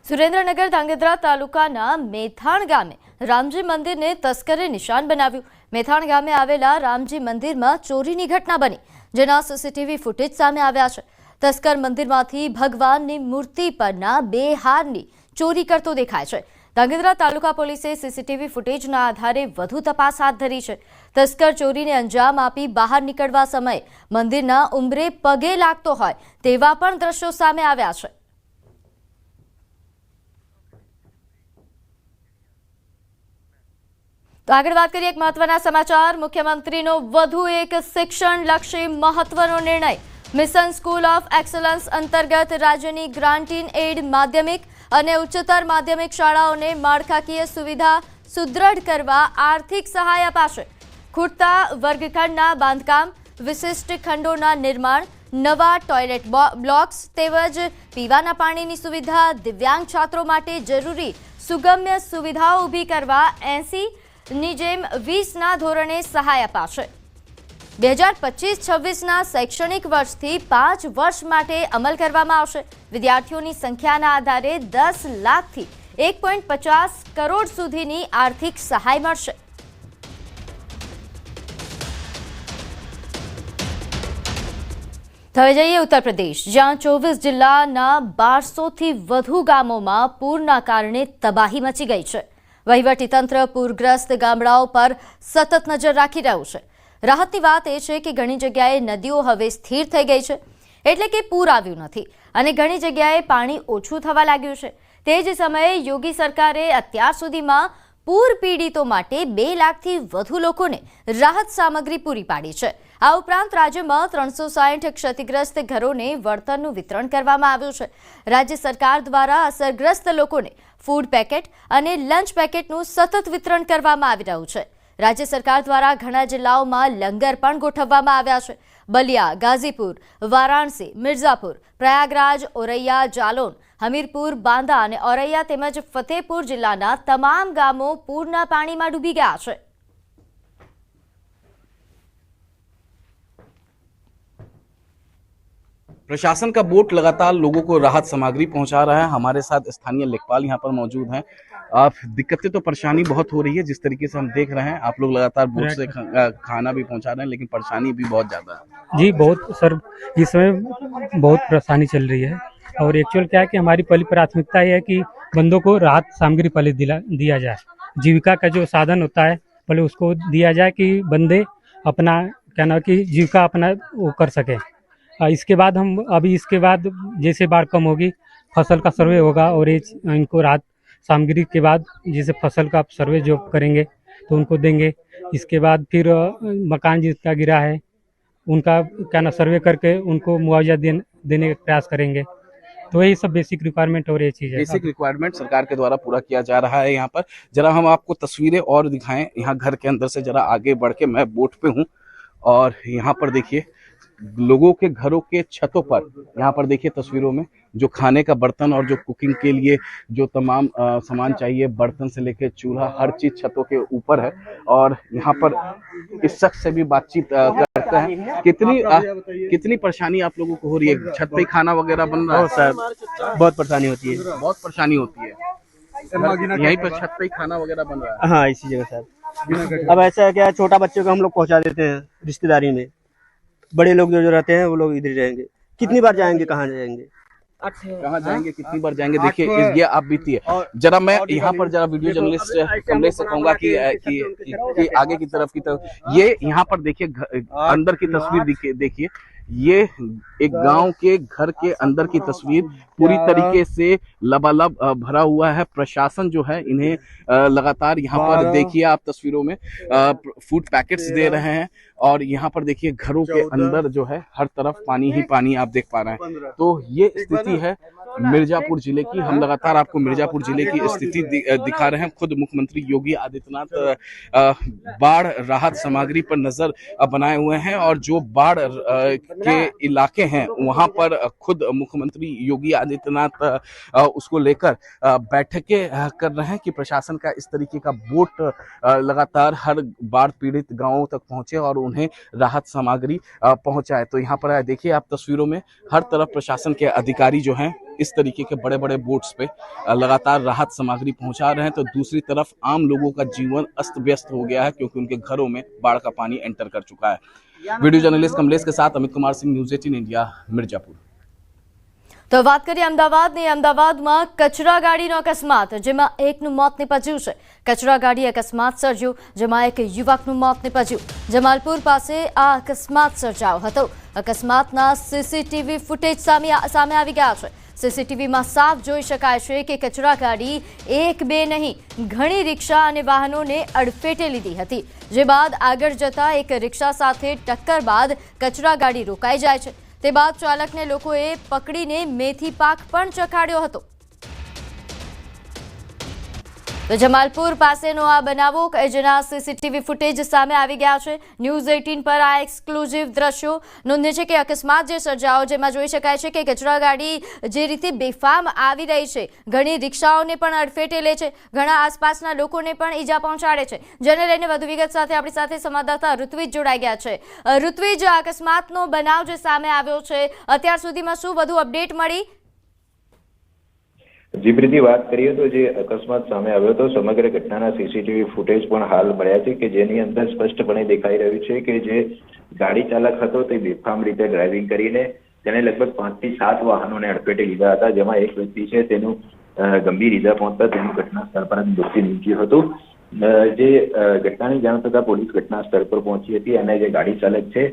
સુરેન્દ્રનગર ધાંગધ્રા તાલુકાના મેથાણ ગામે રામજી મંદિરને તસ્કરે નિશાન બનાવ્યું। મેથાણ ગામે આવેલા રામજી મંદિરમાં ચોરીની ઘટના બની, જેના સીસીટીવી ફૂટેજ સામે આવ્યા છે। તસ્કર મંદિરમાંથી ભગવાનની મૂર્તિ પરના બે હારની ચોરી કરતો દેખાય છે। ધાંગધ્રા તાલુકા પોલીસે સીસીટીવી ફૂટેજના આધારે વધુ તપાસ હાથ ધરી છે। તસ્કર ચોરીને અંજામ આપી બહાર નીકળવા સમયે મંદિરના ઉંબરે પગે લાગતો હોય તેવા પણ દ્રશ્યો સામે આવ્યા છે। तो आगे बात करिए एक महत्वना समाचार। मुख्यमंत्रीनो વધુ એક શિક્ષણલક્ષી મહત્વનો નિર્ણય। મિશન સ્કૂલ ઓફ એક્સલન્સ અંતર્ગત રાજ્યની ગ્રાન્ટ ઇન એડ માધ્યમિક અને ઉચ્ચતર માધ્યમિક શાળાઓને માળખાકીય સુવિધા સુદૃઢ કરવા આર્થિક સહાય અપાશે। ખૂટતા વર્ગખંડના બાંધકામ, વિશિષ્ટ ખંડોના નિર્માણ, નવા ટોયલેટ બ્લોક્સ તેમજ પીવાના પાણીની સુવિધા, દિવ્યાંગ છાત્રો માટે જરૂરી સુગમ્ય સુવિધાઓ ઊભી કરવા 80 ની જેમ 20ના ધોરણે સહાય અપાશે। 2025-26ના શૈક્ષણિક વર્ષથી 5 વર્ષ માટે અમલ કરવામાં આવશે। વિદ્યાર્થીઓની સંખ્યાના આધારે 10 લાખથી 1.50 કરોડ સુધીની આર્થિક સહાય મળશે। હવે જઈએ ઉત્તર પ્રદેશ, જ્યાં 24 જિલ્લાના 1200થી વધુ ગામોમાં પૂરના કારણે તબાહી મચી ગઈ છે। વહીવટીતંત્ર પૂરગ્રસ્ત ગામડાઓ પર સતત નજર રાખી રહ્યું છે। રાહતની વાત એ છે કે ઘણી જગ્યાએ નદીઓ હવે સ્થિર થઈ ગઈ છે, એટલે કે પૂર આવ્યું નથી અને ઘણી જગ્યાએ પાણી ઓછું થવા લાગ્યું છે। તે જ સમયે યોગી સરકારે અત્યાર સુધીમાં પૂર પીડિતો માટે 2 લાખથી વધુ લોકોને રાહત સામગ્રી પૂરી પાડી છે। આ ઉપરાંત રાજ્યમાં 360 ક્ષતિગ્રસ્ત ઘરોને વળતરનું વિતરણ કરવામાં આવ્યું છે। રાજ્ય સરકાર દ્વારા અસરગ્રસ્ત લોકોને ફૂડ પેકેટ અને લંચ પેકેટનું સતત વિતરણ કરવામાં આવી રહ્યું છે। રાજ્ય સરકાર દ્વારા ઘણા જિલ્લાઓમાં લંગર પણ ગોઠવવામાં આવ્યા છે। બલિયા, ગાઝીપુર, વારાણસી, મિર્ઝાપુર, પ્રયાગરાજ, ઓરૈયા, જાલોન, હમીરપુર, બાંદા અને ઓરૈયા તેમજ ફતેહપુર જિલ્લાના તમામ ગામો પૂરના પાણીમાં ડૂબી ગયા છે। प्रशासन का बोट लगातार लोगों को राहत सामग्री पहुंचा रहा है। हमारे साथ स्थानीय लेखपाल यहाँ पर मौजूद हैं। दिक्कतें तो परेशानी बहुत हो रही है, जिस तरीके से हम देख रहे हैं। आप लोग लगातार बोट से खाना भी पहुंचा रहे हैं, लेकिन परेशानी भी बहुत ज्यादा है। जी बहुत सर, इस समय बहुत परेशानी चल रही है और एक्चुअल क्या है कि हमारी पहली प्राथमिकता ये है कि बंदों को राहत सामग्री पहले दिया जाए। जीविका का जो साधन होता है पहले उसको दिया जाए कि बंदे अपना क्या नाम कि जीविका अपना वो कर सके। इसके बाद हम इसके बाद जैसे बाढ़ कम होगी, फसल का सर्वे होगा और ये इनको राहत सामग्री के बाद जैसे फसल का सर्वे जो करेंगे तो उनको देंगे। इसके बाद फिर मकान जिसका गिरा है उनका क्या ना सर्वे करके उनको मुआवजा देने का प्रयास करेंगे। तो यही सब बेसिक रिक्वायरमेंट और ये चीज़ है। बेसिक रिक्वायरमेंट सरकार के द्वारा पूरा किया जा रहा है। यहाँ पर जरा हम आपको तस्वीरें और दिखाएं। यहाँ घर के अंदर से जरा आगे बढ़ के, मैं बोट पे हूँ और यहाँ पर देखिए लोगों के घरों के छतों पर, यहाँ पर देखिए तस्वीरों में जो खाने का बर्तन और जो कुकिंग के लिए जो तमाम सामान चाहिए, बर्तन से लेकर चूल्हा, हर चीज छतों के ऊपर है। और यहाँ पर इस शख्स से भी बातचीत करते हैं। कितनी परेशानी आप लोगों को हो रही है? छत पे खाना वगैरह बन रहा है? सर बहुत परेशानी होती है, बहुत परेशानी होती है। यहीं पर छत पे खाना वगैरह बन रहा है? हाँ इसी जगह सर। अब ऐसा है क्या, छोटा बच्चे को हम लोग पहुंचा देते हैं रिश्तेदारी में, बड़े लोग जो रहते हैं वो लोग इधर रहेंगे। कितनी बार जाएंगे, कहाँ जाएंगे, कहाँ जाएंगे, कितनी बार जाएंगे? देखिए ये आप बीती है। जरा मैं यहाँ पर जरा वीडियो जर्नलिस्ट कमलेश से कहूंगा कि आगे की तरफ ये यहाँ पर देखिए अंदर की तस्वीर देखिए। ये एक गांव के घर के अंदर की तस्वीर, पूरी तरीके से लबालब भरा हुआ है। प्रशासन जो है इन्हें लगातार यहाँ पर देखिए आप तस्वीरों में फूड पैकेट्स दे रहे हैं और यहाँ पर देखिए घरों के अंदर जो है हर तरफ पानी ही पानी आप देख पा रहे हैं। तो ये स्थिति है मिर्जापुर जिले की। हम लगातार आपको मिर्जापुर जिले की स्थिति दिखा रहे हैं। खुद मुख्यमंत्री योगी आदित्यनाथ बाढ़ राहत सामग्री पर नजर बनाए हुए हैं और जो बाढ़ के इलाके हैं वहां पर खुद मुख्यमंत्री योगी आदित्यनाथ उसको लेकर बैठकें कर रहे हैं कि प्रशासन का इस तरीके का बोट लगातार हर बाढ़ पीड़ित गांवों तक पहुंचे और उन्हें राहत सामग्री पहुंचाए। तो यहाँ पर देखिए आप तस्वीरों में हर तरफ प्रशासन के अधिकारी जो हैं इस तरीके के बड़े बड़े बोट्स पे लगातार राहत सामग्री पहुंचा रहे हैं, तो दूसरी तरफ आम लोगों का जीवन अस्त व्यस्त हो गया है क्योंकि उनके घरों में बाढ़ का पानी एंटर कर चुका है। वीडियो जर्नलिस्ट कमलेश के साथ अमित कुमार सिंह, न्यूज़ 18 इंडिया, मिर्जापुर। તો વાત કરીએ અમદાવાદની। અમદાવાદમાં કચરા ગાડીનો અકસ્માત, જેમાં એકનું મોત નીપજ્યું છે। કચરા ગાડી અકસ્માત સર્જ્યો, જેમાં એક યુવકનું મોત નીપજ્યું। જમાલપુર પાસે આ અકસ્માત સર્જાયો હતો। અકસ્માતના સીસીટીવી ફૂટેજ સામે આવી ગયા છે। સીસીટીવીમાં સાફ જોઈ શકાય છે કે કચરા ગાડી એક બે નહીં ઘણી રિક્ષા અને વાહનોને અડફેટે લીધી હતી, જે બાદ આગળ જતા એક રિક્ષા સાથે ટક્કર બાદ કચરા ગાડી રોકાઈ જાય છે। તે બાદ ચાલકને લોકોએ પકડીને મેથી પાક પણ ચખાડ્યો હતો। તો જમાલપુર પાસેનો આ બનાવો જેના સીસીટીવી ફૂટેજ સામે આવી ગયા છે। ન્યૂઝ 18 પર આ એક્સક્લુઝિવ દ્રશ્યો નોંધે છે કે અકસ્માત જે સર્જાયો, જેમાં જોઈ શકાય છે કે કચરા ગાડી જે રીતે બેફામ આવી રહી છે, ઘણી રિક્ષાઓને પણ અડફેટે લે છે, ઘણા આસપાસના લોકોને પણ ઈજા પહોંચાડે છે। જેને લઈને વધુ વિગત સાથે આપણી સાથે સંવાદદાતા ઋત્વિજ જોડાઈ ગયા છે। ઋત્વિજ, અકસ્માતનો બનાવ જે સામે આવ્યો છે, અત્યાર સુધીમાં શું વધુ અપડેટ મળી? જી પ્રીતિ, વાત કરીએ તો જે અકસ્માત સામે આવ્યો હતો, સમગ્ર ઘટનાના સીસીટીવી ફૂટેજ પણ હાલ મળ્યા છે કે જેની અંદર સ્પષ્ટપણે દેખાઈ રહ્યું છે કે જે ગાડી ચાલક હતો તે બેફામ રીતે ડ્રાઇવિંગ કરીને તેને લગભગ 5 થી 7 વાહનોને અડફેટે લીધા હતા, જેમાં એક વ્યક્તિ છે તેનું ગંભીર ઈજા પહોંચતા તેનું ઘટના સ્થળ પર જ મૃત્યુ નીપજ્યું હતું। જે ઘટનાની જાણ થતા પોલીસ ઘટના સ્થળ પર પહોંચી હતી અને જે ગાડી ચાલક છે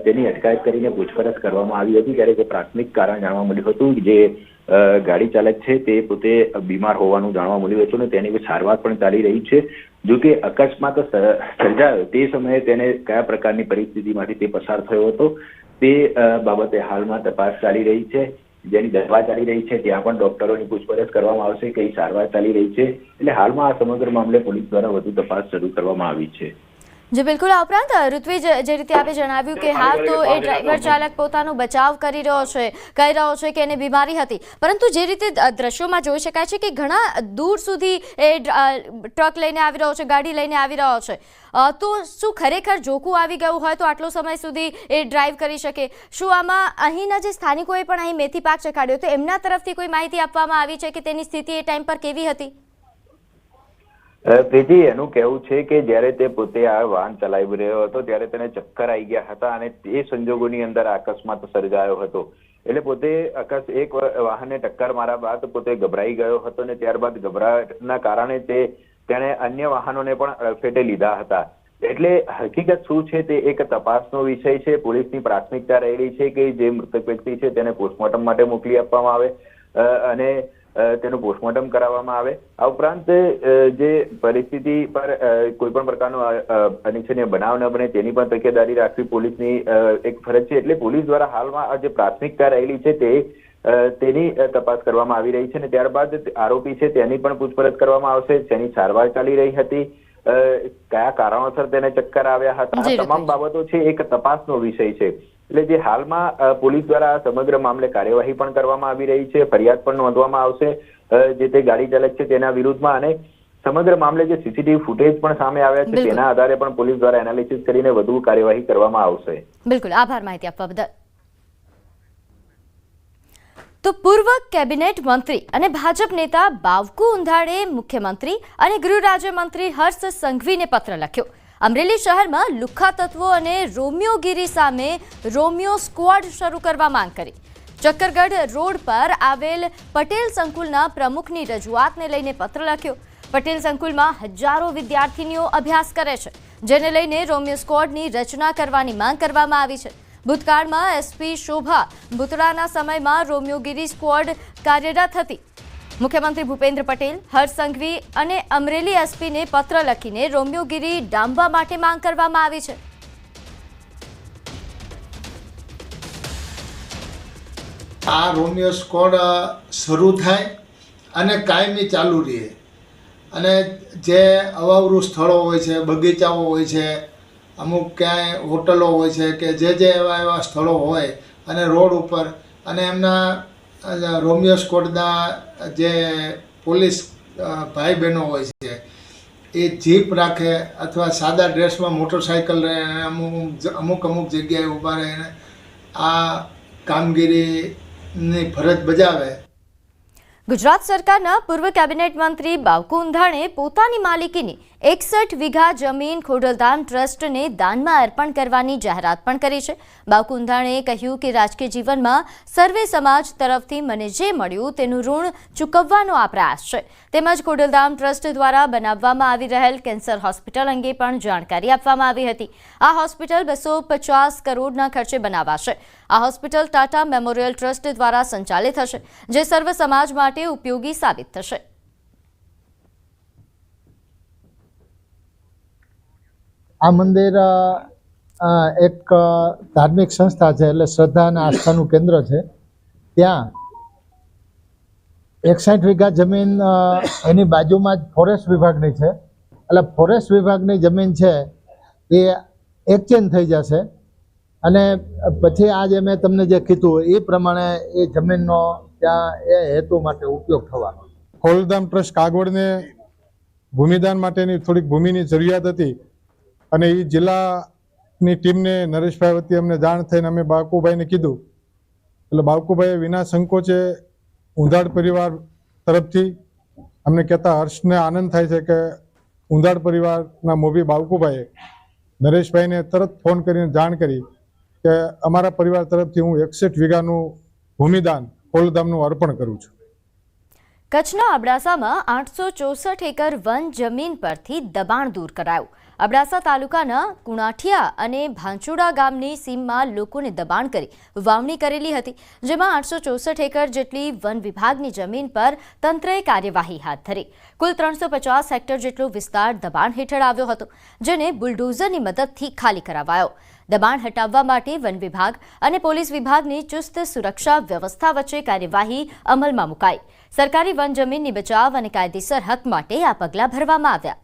તેની અટકાયત કરીને પૂછપરછ કરવામાં આવી હતી, ત્યારે તે પ્રાથમિક કારણ જાણવા મળ્યું હતું। જે ગાડી ચાલક છે તે પોતે બીમાર હોવાનું જાણવા મળ્યું હતું અને તેની સારવાર પણ ચાલી રહી છે। જો કે અકસ્માત સર્જાયો તે સમયે તેને કયા પ્રકારની પરિસ્થિતિમાંથી તે પસાર થયો હતો તે બાબતે હાલમાં તપાસ ચાલી રહી છે। જેની દવા ચાલી રહી છે ત્યાં પણ ડોક્ટરોની પૂછપરછ કરવામાં આવશે, કઈ સારવાર ચાલી રહી છે, એટલે હાલમાં આ સમગ્ર મામલે પોલીસ દ્વારા વધુ તપાસ શરૂ કરવામાં આવી છે। જી બિલકુલ। આ ઉપરાંત ઋત્વિજ, જે રીતે આપે જણાવ્યું કે હાલ તો એ ડ્રાઈવર ચાલક પોતાનો બચાવ કરી રહ્યો છે, કહી રહ્યો છે કે એને બીમારી હતી, પરંતુ જે રીતે દ્રશ્યોમાં જોઈ શકાય છે કે ઘણા દૂર સુધી એ ટ્રક લઈને આવી રહ્યો છે, ગાડી લઈને આવી રહ્યો છે, તો શું ખરેખર જોખું આવી ગયું હોય તો આટલો સમય સુધી એ ડ્રાઈવ કરી શકે? શું આમાં અહીંના જે સ્થાનિકોએ પણ અહીં મેથી પાક ચખાડ્યો, તો એમના તરફથી કોઈ માહિતી આપવામાં આવી છે કે તેની સ્થિતિ એ ટાઈમ પર કેવી હતી? પ્રીતિ, એનું કહેવું છે કે જ્યારે તે પોતે આ વાહન ચલાવી રહ્યો હતો ત્યારે તેને ચક્કર આવી ગયા હતા અને તે સંજોગોની અંદર અકસ્માત સર્જાયો હતો। એટલે પોતે એક વાહનને ટક્કર માર્યા બાદ પોતે ગભરાઈ ગયો હતો અને ત્યારબાદ ગભરાટના કારણે તેણે અન્ય વાહનોને પણ અડફેટે લીધા હતા। એટલે હકીકત શું છે તે એક તપાસનો વિષય છે। પોલીસની પ્રાથમિકતા રહેલી છે કે જે મૃતક વ્યક્તિ છે તેને પોસ્ટમોર્ટમ માટે મોકલી આપવામાં આવે અને તેનું પોસ્ટમોર્ટમ કરાવવામાં આવે। આ ઉપરાંત જે પરિસ્થિતિ પર કોઈ પણ પ્રકારનો અનિચ્છનીય બનાવ ન બને તેની પણ તકેદારી રાખવી પોલીસની એક ફરજ છે। એટલે પોલીસ દ્વારા હાલમાં આ જે પ્રાથમિકતા રહેલી છે તેની તપાસ કરવામાં આવી રહી છે અને ત્યારબાદ આરોપી છે તેની પણ પૂછપરછ કરવામાં આવશે, તેની સારવાર ચાલી રહી હતી, કયા કારણોસર તેને ચક્કર આવ્યા હતા, આ તમામ બાબતો છે એક તપાસનો વિષય છે। એટલે જે હાલમાં પોલીસ દ્વારા સમગ્ર મામલે કાર્યવાહી પણ કરવામાં આવી રહી છે, ફરિયાદ પણ નોંધવામાં આવશે જે તે ગાડી ચાલક છે તેના વિરુદ્ધમાં, અને સમગ્ર મામલે જે સીસીટીવી ફૂટેજ પણ સામે આવ્યા છે તેના આધારે પણ પોલીસ દ્વારા એનાલિસિસ કરીને વધુ કાર્યવાહી કરવામાં આવશે। બિલકુલ, આભાર માહિતી આપવા બદલ। તો પૂર્વ કેબિનેટ મંત્રી અને ભાજપ નેતા બાવકુ ઉંધાડે મુખ્યમંત્રી અને ગૃહ રાજ્યમંત્રી હર્ષ સંઘવીને પત્ર લખ્યો। અમરેલી શહેરમાં લુખ્ખા તત્વો અને રોમિયોગીરી સામે રોમિયો સ્ક્વોડ શરૂ કરવા માંગ કરી। ચક્કરગઢ રોડ પર આવેલ પટેલ સંકુલના પ્રમુખની રજૂઆતને લઈને પત્ર લખ્યો। પટેલ સંકુલમાં હજારો વિદ્યાર્થીનીઓ અભ્યાસ કરે છે, જેને લઈને રોમિયો સ્ક્વોડની રચના કરવાની માંગ કરવામાં આવી છે। ભૂતકાળમાં એસપી શોભા ભૂતળાના સમયમાં રોમિયોગીરી સ્ક્વોડ કાર્યરત હતી। મુખ્યમંત્રી ભૂપેન્દ્ર પટેલ, હર્ષ સંઘવી અને અમરેલી એસપીને પત્ર લખીને રોમિયોગીરી ડામવા માટે માંગ કરવામાં આવી છે। આ રોમિયો સ્ક્વોડ શરૂ થાય અને કાયમી ચાલુ રહે, અને જે અવાવરું સ્થળો હોય છે, બગીચાઓ હોય છે, અમુક ક્યાંય હોટલો હોય છે કે જે એવા સ્થળો હોય અને રોડ ઉપર, અને એમના રોમિયો સ્ક્વોડના જે પોલીસ ભાઈ બહેનો હોય છે એ જીપ રાખે અથવા સાદા ડ્રેસમાં મોટરસાઇકલ રહે, અમુક જગ્યાએ ઊભા રહીને આ કામગીરીની ફરજ બજાવે। ગુજરાત સરકારના પૂર્વ કેબિનેટ મંત્રી બાવકુ ઉંધાણે પોતાની માલિકીની 61 વીઘા જમીન ખોડલધામ ટ્રસ્ટને દાનમાં અર્પણ કરવાની જાહેરાત પણ કરી છે. બાવકુ ઉંધાણે કહ્યું કે રાજકીય જીવનમાં સર્વે સમાજ તરફથી મને જે મળ્યું તેનું ઋણ ચૂકવવાનો આ પ્રયાસ છે. તેમજ ખોડલધામ ટ્રસ્ટ દ્વારા બનાવવામાં આવી રહેલ કેન્સર હોસ્પિટલ અંગે પણ જાણકારી આપવામાં આવી હતી. આ હોસ્પિટલ 250 કરોડના ખર્ચે બનાવાશે. આ હોસ્પિટલ ટાટા મેમોરિયલ ટ્રસ્ટ દ્વારા સંચાલિત હશે, જે સર્વ સમાજ માટે ઉપયોગી સાબિત થશે. આ મંદિર એક ધાર્મિક સંસ્થા છે, એટલે શ્રદ્ધા અને આસ્થાનું કેન્દ્ર છે. ત્યાં 61 વીઘા જમીન એની બાજુમાં જ ફોરેસ્ટ વિભાગની છે. એટલે ફોરેસ્ટ વિભાગની જમીન છે એ એક્સચેન્જ થઈ જશે અને પછી આજે મેં તમને જે કીધું એ પ્રમાણે એ જમીનનો ત્યાં એ હેતુ માટે ઉપયોગ થવાનો. ખોડલધામ ટ્રસ્ટ કાગવડને ભૂમિદાન માટેની થોડીક ભૂમિની જરૂરિયાત હતી અને એ જિલ્લાની ટીમને નરેશભાઈ વતી અમને જાણ થઈને અમે બાવકુભાઈને કીધું. એટલે બાવકુભાઈએ વિના સંકોચે ઉંધાડ પરિવાર તરફથી અમને કહેતા હર્ષને આનંદ થાય છે કે ઉંધાડ પરિવારના મોભી બાવકુભાઈએ નરેશભાઈને તરત ફોન કરીને જાણ કરી કે અમારા પરિવાર તરફથી હું 61 વીઘાનું ભૂમિદાન ખોડલધામનું અર્પણ કરું છું. કચ્છના અબડાસામાં 864 એકર વન જમીન પરથી દબાણ દૂર કરાયું. અબડાસા તાલુકાના કુણાઠિયા અને ભાંચુડા ગામની સીમમાં લોકોને દબાણ કરી વાવણી કરેલી હતી, જેમાં 864 એકર જેટલી વન વિભાગની જમીન પર તંત્રએ કાર્યવાહી હાથ ધરી. કુલ 350 હેક્ટર જેટલો વિસ્તાર દબાણ હેઠળ આવ્યો હતો, જેને બુલડોઝરની મદદથી ખાલી કરાવાયો. દબાણ હટાવવા માટે વન વિભાગ અને પોલીસ વિભાગની ચુસ્ત સુરક્ષા વ્યવસ્થા વચ્ચે કાર્યવાહી અમલમાં મુકાઈ. સરકારી વન જમીનની બચાવ અને કાયદેસર હક માટે આ પગલાં ભરવામાં આવ્યા.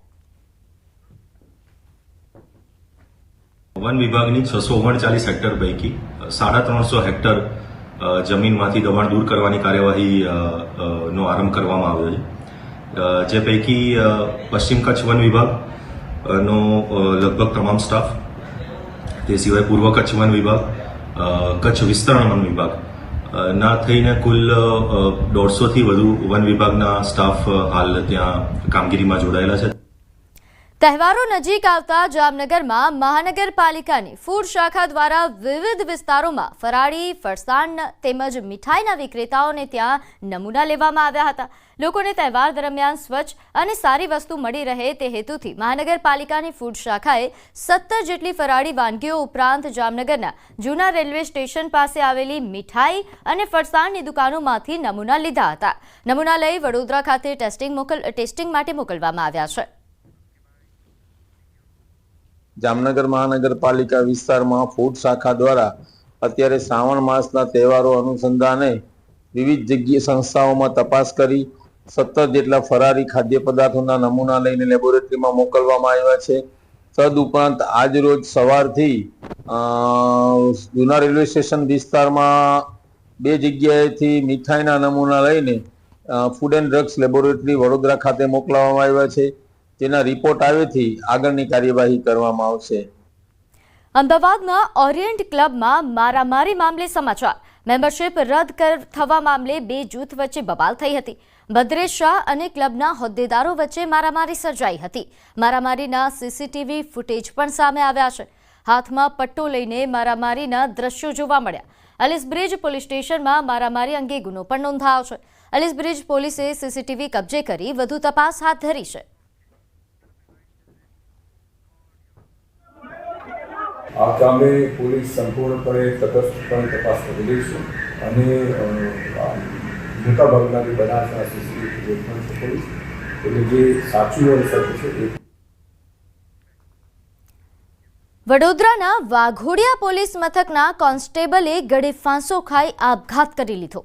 વન વિભાગની 639 હેક્ટર પૈકી 350 હેક્ટર જમીનમાંથી દબાણ દૂર કરવાની કાર્યવાહી નો આરંભ કરવામાં આવ્યો છે. જે પૈકી પશ્ચિમ કચ્છ વન વિભાગનો લગભગ તમામ સ્ટાફ, તે સિવાય પૂર્વ કચ્છ વન વિભાગ, કચ્છ વિસ્તરણ વન વિભાગ ના થઈને કુલ 150 થી વધુ વન વિભાગના સ્ટાફ હાલ ત્યાં કામગીરીમાં જોડાયેલા છે. તહેવારો નજીક આવતા જામનગરમાં મહાનગરપાલિકાની ફૂડ શાખા દ્વારા વિવિધ વિસ્તારોમાં ફરાળી, ફરસાણ તેમજ મીઠાઈના વિક્રેતાઓને ત્યાં નમૂના લેવામાં આવ્યા હતા. લોકોને તહેવાર દરમિયાન સ્વચ્છ અને સારી વસ્તુ મળી રહે તે હેતુથી મહાનગરપાલિકાની ફૂડ શાખાએ 17 જેટલી ફરાળી વાનગીઓ ઉપરાંત જામનગરના જૂના રેલવે સ્ટેશન પાસે આવેલી મીઠાઈ અને ફરસાણની દુકાનોમાંથી નમૂના લીધા હતા. નમૂના લઈ વડોદરા ખાતે ટેસ્ટિંગ માટે મોકલવામાં આવ્યા છે. જામનગર મહાનગરપાલિકા વિસ્તારમાં ફૂડ શાખા દ્વારા અત્યારે શ્રાવણ માસના તહેવારો અનુસંધાને વિવિધ જગ્યાએ સંસ્થાઓમાં તપાસ કરી 17 જેટલા ફરારી ખાદ્ય પદાર્થોના નમૂના લઈને લેબોરેટરીમાં મોકલવામાં આવ્યા છે. તદુપરાંત આજ રોજ સવારથી જૂના રેલવે સ્ટેશન વિસ્તારમાં 2 જગ્યાએથી મીઠાઈના નમૂના લઈને food and drugs laboratory Vadodara ખાતે મોકલવામાં આવ્યા છે. જેના રિપોર્ટ આવેથી આગળની કાર્યવાહી કરવામાં આવશે. અમદાવાદના ઓરિયન્ટ ક્લબમાં મારામારી મામલે સમાચાર. મેમ્બરશિપ રદ થવા મામલે 2 જૂથ વચ્ચે બબાલ થઈ હતી. ભદ્રેશ શાહ અને ક્લબના હોદ્દેદારો વચ્ચે મારામારી સર્જાઈ હતી. મારામારીના સીસીટીવી ફૂટેજ પણ સામે આવ્યા છે. હાથમાં પટ્ટો લઈને મારામારીના દ્રશ્યો જોવા મળ્યા. એલિસબ્રિજ પોલીસ સ્ટેશનમાં મારામારી અંગે ગુનો પણ નોંધાયો છે. એલિસબ્રિજ પોલીસે સીસીટીવી કબજે કરી વધુ તપાસ હાથ ધરી છે. આ કામે પોલીસ સંપૂર્ણપણે તટસ્થપણે તપાસ કરી રહી છે અને મોટાભાગના જે બનાસના સીસીટીવી પણ છે પોલીસ, એટલે જે સાચું અને સત્ય છે એ. વડોદરાના વાઘોડિયા પોલીસ મથકના કોન્સ્ટેબલે ગળે ફાંસો ખાઈ આપઘાત કરી લીધો.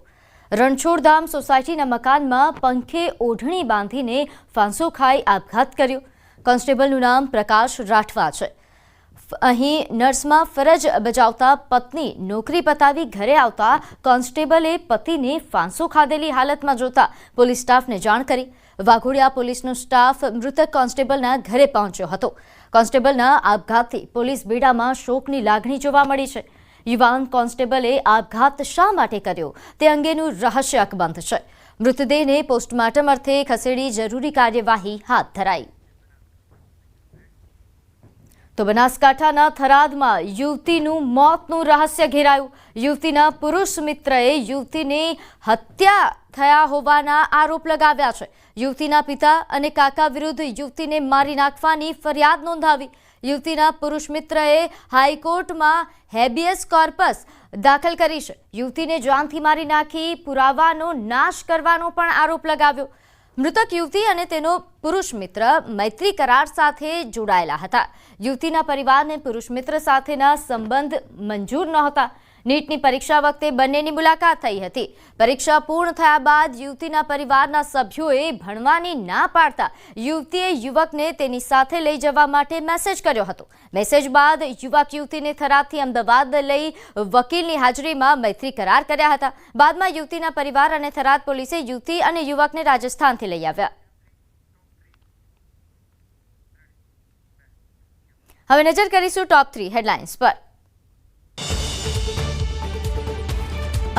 રણછોડધામ સોસાયટીના મકાનમાં પંખે ઓઢણી બાંધીને ફાંસો ખાઈ આપઘાત કર્યો. કોન્સ્ટેબલનું નામ પ્રકાશ રાઠવા છે. અહીં નર્સમાં ફરજ બજાવતા પત્ની નોકરી પતાવી ઘરે આવતા કોન્સ્ટેબલે પતિને ફાંસો ખાધેલી હાલતમાં જોતા પોલીસ સ્ટાફને જાણ કરી. વાઘોડિયા પોલીસનો સ્ટાફ મૃતક કોન્સ્ટેબલના ઘરે પહોંચ્યો હતો. કોન્સ્ટેબલના આપઘાતથી પોલીસ બેડામાં શોકની લાગણી જોવા મળી છે. યુવાન કોન્સ્ટેબલે આપઘાત શા માટે કર્યો તે અંગેનું રહસ્ય અકબંધ છે. મૃતદેહને પોસ્ટમોર્ટમ અર્થે ખસેડી જરૂરી કાર્યવાહી હાથ ધરાઈ. તો બનાસકાંઠાના થરાદમાં યુવતીનું મોતનું રહસ્ય ઘેરાયું. યુવતીના પુરુષ મિત્રએ યુવતીની હત્યા થયા હોવાના આરોપ લગાવ્યા છે. યુવતીના પિતા અને કાકા વિરુદ્ધ યુવતીને મારી નાખવાની ફરિયાદ નોંધાવી. યુવતીના પુરુષ મિત્રએ હાઈકોર્ટમાં હેબિયસ કોર્પસ દાખલ કરી છે. યુવતીને જાનથી મારી નાખી પુરાવાનો નાશ કરવાનો પણ આરોપ લગાવ્યો. મૃતક યુવતી અને તેનો પુરુષ મિત્ર મૈત્રી કરાર સાથે જોડાયેલા હતા. યુવતીના પરિવારને પુરુષ મિત્ર સાથેના સંબંધ મંજૂર નહોતા. નીટની પરીક્ષા વખતે બંનેની મુલાકાત થઈ હતી. પરીક્ષા પૂર્ણ થયા બાદ યુવતીના પરિવારના સભ્યોએ ભણવાની ના પાડતા યુવતીએ યુવકને તેની સાથે લઈ જવા માટે મેસેજ કર્યો હતો. મેસેજ બાદ યુવક યુવતીને થરાદથી અમદાવાદ લઈ વકીલની હાજરીમાં મૈત્રી કરાર કર્યા હતા. બાદમાં યુવતીના પરિવાર અને થરાદ પોલીસે યુવતી અને યુવકને રાજસ્થાનથી લઈ આવ્યા. હવે નજર કરીશું ટોપ 3 હેડલાઇન્સ પર.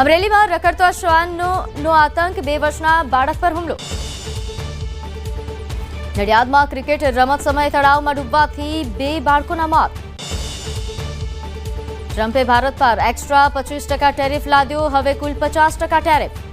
અમરેલીમાં રખડતો શ્વાનનો આતંક, 2 વર્ષના બાળક પર હુમલો. નડિયાદમાં ક્રિકેટ રમત સમયે તળાવમાં ડૂબવાથી 2 બાળકોના મોત. ટ્રમ્પે ભારત પર એક્સ્ટ્રા 25% ટેરિફ લાદ્યો, હવે કુલ 50% ટેરિફ.